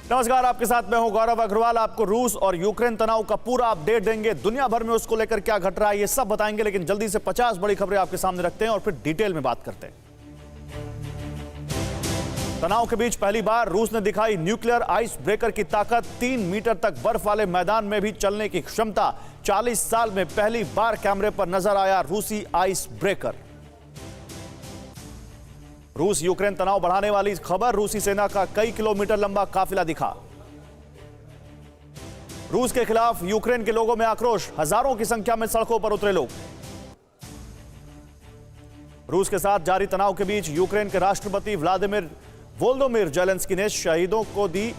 नमस्कार, आपके साथ मैं हूं गौरव अग्रवाल। आपको रूस और यूक्रेन तनाव का पूरा अपडेट देंगे। दुनिया भर में उसको लेकर क्या घट रहा है ये सब बताएंगे, लेकिन जल्दी से 50 बड़ी खबरें आपके सामने रखते हैं और फिर डिटेल में बात करते हैं। तनाव के बीच पहली बार रूस ने दिखाई न्यूक्लियर आइस ब्रेकर की ताकत। 3 मीटर तक बर्फ वाले मैदान में भी चलने की क्षमता। 40 साल में पहली बार कैमरे पर नजर आया रूसी आइस ब्रेकर। रूस यूक्रेन तनाव बढ़ाने वाली खबर। रूसी सेना का कई किलोमीटर लंबा काफिला दिखा। रूस के खिलाफ यूक्रेन के लोगों में आक्रोश। हजारों की संख्या में सड़कों पर उतरे लोग। रूस के साथ जारी तनाव के बीच यूक्रेन के राष्ट्रपति वोलोदिमीर जेलेंस्की ने शहीदों को दी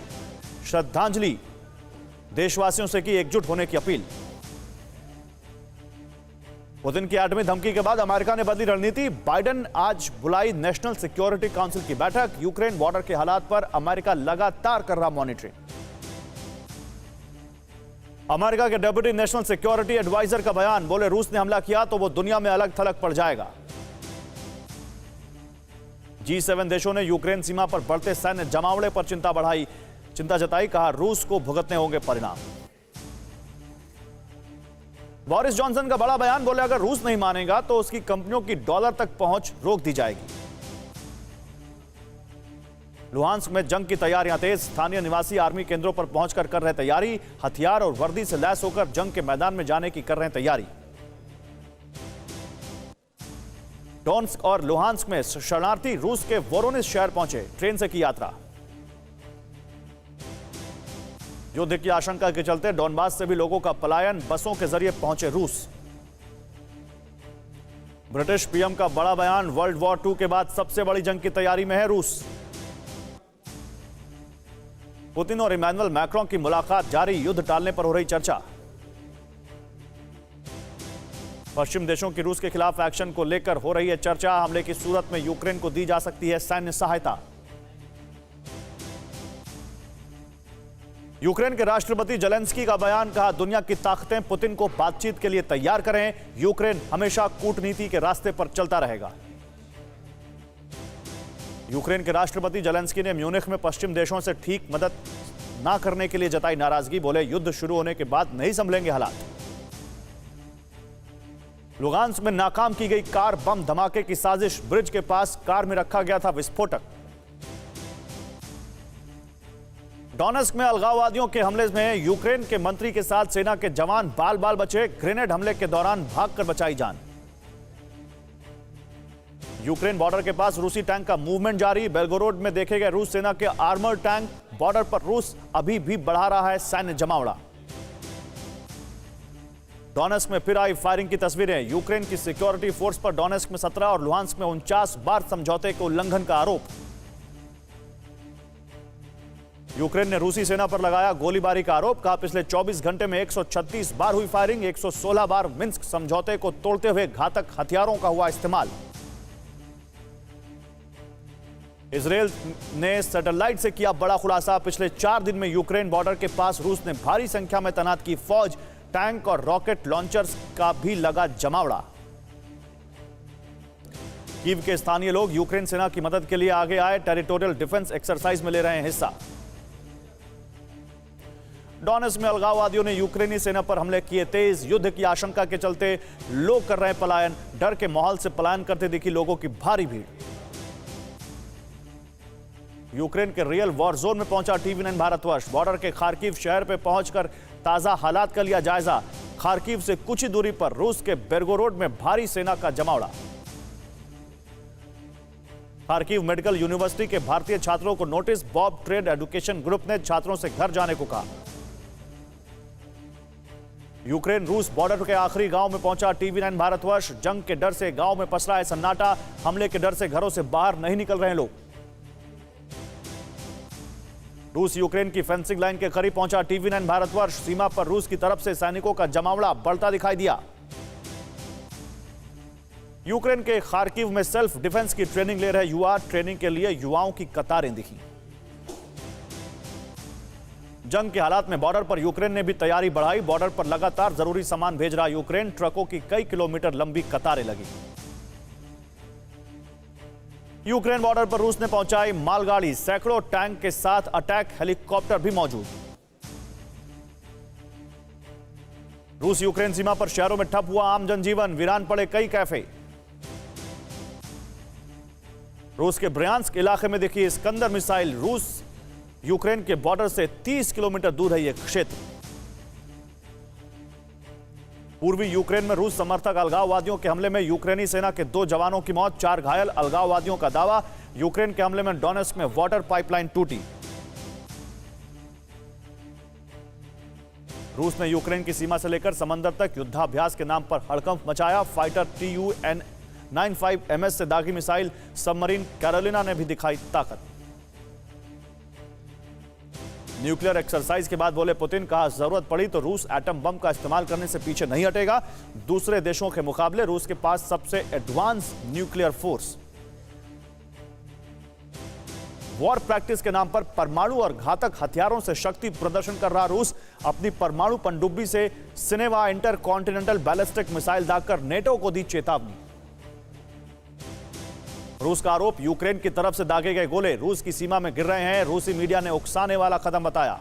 श्रद्धांजलि। देशवासियों से की एकजुट होने की अपील। पुतिन की एटमी धमकी के बाद अमेरिका ने बदली रणनीति। बाइडेन आज बुलाई नेशनल सिक्योरिटी काउंसिल की बैठक। यूक्रेन बॉर्डर के हालात पर अमेरिका लगातार कर रहा मॉनिटरिंग। अमेरिका के डेप्यूटी नेशनल सिक्योरिटी एडवाइजर का बयान। बोले रूस ने हमला किया तो वो दुनिया में अलग थलग पड़ जाएगा। G7 देशों ने यूक्रेन सीमा पर बढ़ते सैन्य जमावड़े पर चिंता जताई। कहा रूस को भुगतने होंगे परिणाम। बोरिस जॉनसन का बड़ा बयान। बोले अगर रूस नहीं मानेगा तो उसकी कंपनियों की डॉलर तक पहुंच रोक दी जाएगी। लुहांस्क में जंग की तैयारियां तेज। स्थानीय निवासी आर्मी केंद्रों पर पहुंचकर कर रहे तैयारी। हथियार और वर्दी से लैस होकर जंग के मैदान में जाने की कर रहे तैयारी। डोनेट्स्क और लुहांस्क में शरणार्थी रूस के वोरोनिस शहर पहुंचे। ट्रेन से की यात्रा। युद्ध की आशंका के चलते डोनबास से भी लोगों का पलायन। बसों के जरिए पहुंचे रूस। ब्रिटिश पीएम का बड़ा बयान। वर्ल्ड वॉर 2 के बाद सबसे बड़ी जंग की तैयारी में है रूस। पुतिन और इमैनुअल मैक्रों की मुलाकात जारी। युद्ध टालने पर हो रही चर्चा। पश्चिम देशों की रूस के खिलाफ एक्शन को लेकर हो रही है चर्चा। हमले की सूरत में यूक्रेन को दी जा सकती है सैन्य सहायता। यूक्रेन के राष्ट्रपति जेलेंस्की का बयान। कहा दुनिया की ताकतें पुतिन को बातचीत के लिए तैयार करें। यूक्रेन हमेशा कूटनीति के रास्ते पर चलता रहेगा। यूक्रेन के राष्ट्रपति जेलेंस्की ने म्यूनिख में पश्चिम देशों से ठीक मदद ना करने के लिए जताई नाराजगी। बोले युद्ध शुरू होने के बाद नहीं संभलेंगे हालात। लुगांस्क में नाकाम की गई कार बम धमाके की साजिश। ब्रिज के पास कार में रखा गया था विस्फोटक। डोनेट्स्क में अलगाववादियों के हमले में यूक्रेन के मंत्री के साथ सेना के जवान बाल बाल बचे। ग्रेनेड हमले के दौरान भागकर बचाई जान। यूक्रेन बॉर्डर के पास रूसी टैंक का मूवमेंट जारी। बेलगोरोड में देखे गए रूस सेना के आर्मर टैंक। बॉर्डर पर रूस अभी भी बढ़ा रहा है सैन्य जमावड़ा। डोनेट्स्क में फिर आई फायरिंग की तस्वीरें। यूक्रेन की सिक्योरिटी फोर्स पर डोनेट्स्क में 17 और लुहांस्क में 49 बार समझौते के उल्लंघन का आरोप। यूक्रेन ने रूसी सेना पर लगाया गोलीबारी का आरोप। कहा पिछले 24 घंटे में 136 बार हुई फायरिंग। 116 बार मिन्स्क समझौते को तोड़ते हुए घातक हथियारों का हुआ इस्तेमाल। इजरायल ने सैटेलाइट से किया बड़ा खुलासा। पिछले 4 दिन में यूक्रेन बॉर्डर के पास रूस ने भारी संख्या में तैनात की फौज। टैंक और रॉकेट लॉन्चर्स का भी लगा जमावड़ा। कीव के स्थानीय लोग यूक्रेन सेना की मदद के लिए आगे आए। टेरिटोरियल डिफेंस एक्सरसाइज में ले रहे हैं हिस्सा। डोनेट्स्क में अलगाववादियों ने यूक्रेनी सेना पर हमले किए तेज। युद्ध की आशंका के चलते लोग कर रहे हैं पलायन। डर के माहौल से पलायन करते दिखी लोगों की भारी भीड़। यूक्रेन के रियल वॉर जोन में पहुंचा TV9 भारतवर्ष। बॉर्डर के खार्किव शहर पर पहुंचकर ताजा हालात का लिया जायजा। खार्किव से कुछ ही दूरी पर रूस के बेलगोरोड में भारी सेना का जमावड़ा। खार्किव मेडिकल यूनिवर्सिटी के भारतीय छात्रों को notice. Bob trade education group ने छात्रों से घर जाने को कहा। यूक्रेन रूस बॉर्डर के आखिरी गांव में पहुंचा TV9 भारतवर्ष। जंग के डर से गांव में पसरा है सन्नाटा। हमले के डर से घरों से बाहर नहीं निकल रहे लोग। रूस यूक्रेन की फेंसिंग लाइन के करीब पहुंचा TV9 भारतवर्ष। सीमा पर रूस की तरफ से सैनिकों का जमावड़ा बढ़ता दिखाई दिया। यूक्रेन के खार्किव में सेल्फ डिफेंस की ट्रेनिंग ले रहे युवा। ट्रेनिंग के लिए युवाओं की कतारें दिखी। जंग के हालात में बॉर्डर पर यूक्रेन ने भी तैयारी बढ़ाई। बॉर्डर पर लगातार जरूरी सामान भेज रहा यूक्रेन। ट्रकों की कई किलोमीटर लंबी कतारें लगी। यूक्रेन बॉर्डर पर रूस ने पहुंचाई मालगाड़ी, सैकड़ों टैंक के साथ अटैक हेलीकॉप्टर भी मौजूद। रूस यूक्रेन सीमा पर शहरों में ठप हुआ आम जनजीवन, वीरान पड़े कई कैफे। रूस के ब्रयांस्क इलाके में देखिए स्कंदर मिसाइल। रूस यूक्रेन के बॉर्डर से 30 किलोमीटर दूर है यह क्षेत्र। पूर्वी यूक्रेन में रूस समर्थक अलगाववादियों के हमले में यूक्रेनी सेना के 2 जवानों की मौत, 4 घायल। अलगाववादियों का दावा, यूक्रेन के हमले में डोनेस्क में वाटर पाइपलाइन टूटी। रूस ने यूक्रेन की सीमा से लेकर समंदर तक युद्धाभ्यास के नाम पर हड़कंप मचाया। फाइटर TU-95MS से दागी मिसाइल सबमरीन कैरोलिना ने भी दिखाई ताकत। न्यूक्लियर एक्सरसाइज के बाद बोले पुतिन, कहा जरूरत पड़ी तो रूस एटम बम का इस्तेमाल करने से पीछे नहीं हटेगा। दूसरे देशों के मुकाबले रूस के पास सबसे advance nuclear force. War practice के नाम पर परमाणु और घातक हथियारों से शक्ति प्रदर्शन कर रहा रूस अपनी परमाणु पनडुब्बी से Sineva intercontinental ballistic missile दागकर नेटो को दी चेतावनी। रूस का आरोप, यूक्रेन की तरफ से दागे गए गोले रूस की सीमा में गिर रहे हैं। रूसी मीडिया ने उकसाने वाला कदम बताया।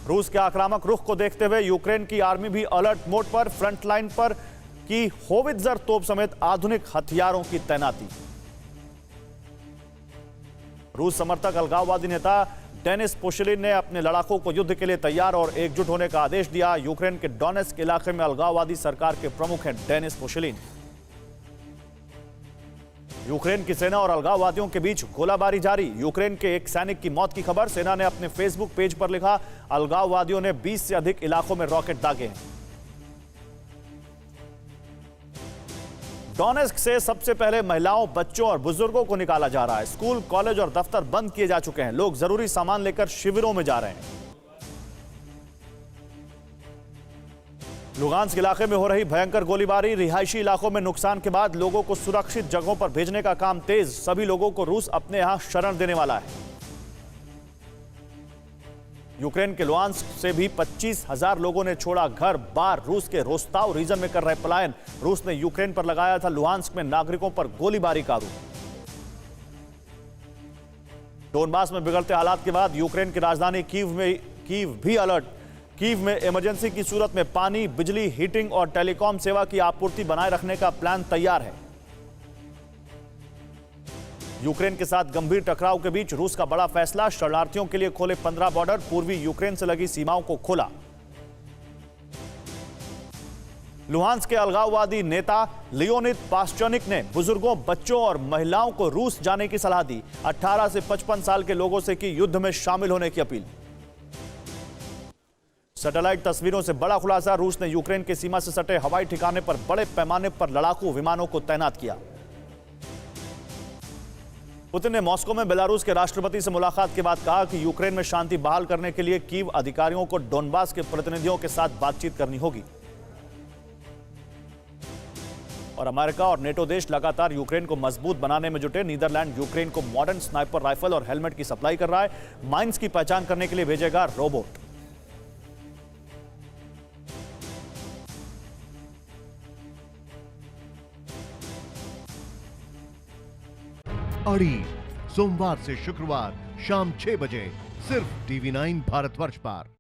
रूस के आक्रामक रुख को देखते हुए यूक्रेन की आर्मी भी अलर्ट मोड पर, फ्रंटलाइन पर की होवित्जर तोप समेत आधुनिक हथियारों की तैनाती। रूस समर्थक अलगाववादी नेता डेनिस पुशलिन ने अपने लड़ाकों को युद्ध के लिए तैयार और एकजुट होने का आदेश दिया। यूक्रेन के डोनेस्क इलाके में अलगाववादी सरकार के प्रमुख हैं डेनिस पुशलिन। यूक्रेन की सेना और अलगाववादियों के बीच गोलाबारी जारी। यूक्रेन के एक सैनिक की मौत की खबर। सेना ने अपने फेसबुक पेज पर लिखा, अलगाववादियों ने 20 से अधिक इलाकों में रॉकेट दागे हैं। डोनेस्क से सबसे पहले महिलाओं, बच्चों और बुजुर्गों को निकाला जा रहा है। स्कूल, कॉलेज और दफ्तर बंद किए जा चुके हैं। लोग जरूरी सामान लेकर शिविरों में जा रहे हैं। लुगांस्क इलाके में हो रही भयंकर गोलीबारी, रिहायशी इलाकों में नुकसान के बाद लोगों को सुरक्षित जगहों पर भेजने का काम तेज। सभी लोगों को रूस अपने यहां शरण देने वाला है। यूक्रेन के लुहांस्क से भी 25,000 लोगों ने छोड़ा घर बार। रूस के रोस्ताव रीजन में कर रहे पलायन। रूस ने यूक्रेन पर लगाया था लुहांस्क में नागरिकों पर गोलीबारी का आरोप। डोनबास में बिगड़ते हालात के बाद यूक्रेन की राजधानी कीव भी अलर्ट। कीव में इमरजेंसी की सूरत में पानी, बिजली, हीटिंग और टेलीकॉम सेवा की आपूर्ति बनाए रखने का प्लान तैयार है। यूक्रेन के साथ गंभीर टकराव के बीच रूस का बड़ा फैसला, शरणार्थियों के लिए खोले 15 बॉर्डर। पूर्वी यूक्रेन से लगी सीमाओं को खोला। लुहांस्क के अलगाववादी नेता लियोनिद पास्चनिक ने बुजुर्गों, बच्चों और महिलाओं को रूस जाने की सलाह दी। 18 से 55 साल के लोगों से की युद्ध में शामिल होने की अपील। सैटेलाइट तस्वीरों से बड़ा खुलासा, रूस ने यूक्रेन की सीमा से सटे हवाई ठिकाने पर बड़े पैमाने पर लड़ाकू विमानों को तैनात किया। पुतिन ने मॉस्को में बेलारूस के राष्ट्रपति से मुलाकात के बाद कहा कि यूक्रेन में शांति बहाल करने के लिए कीव अधिकारियों को डोनबास के प्रतिनिधियों के साथ बातचीत करनी होगी। और अमेरिका और नेटो देश लगातार यूक्रेन को मजबूत बनाने में जुटे। नीदरलैंड यूक्रेन को मॉडर्न स्नाइपर राइफल और हेलमेट की सप्लाई कर रहा है। माइंस की पहचान करने के लिए भेजेगा रोबोट। अड़ी सोमवार से शुक्रवार शाम 6 बजे सिर्फ TV9 भारतवर्ष पर।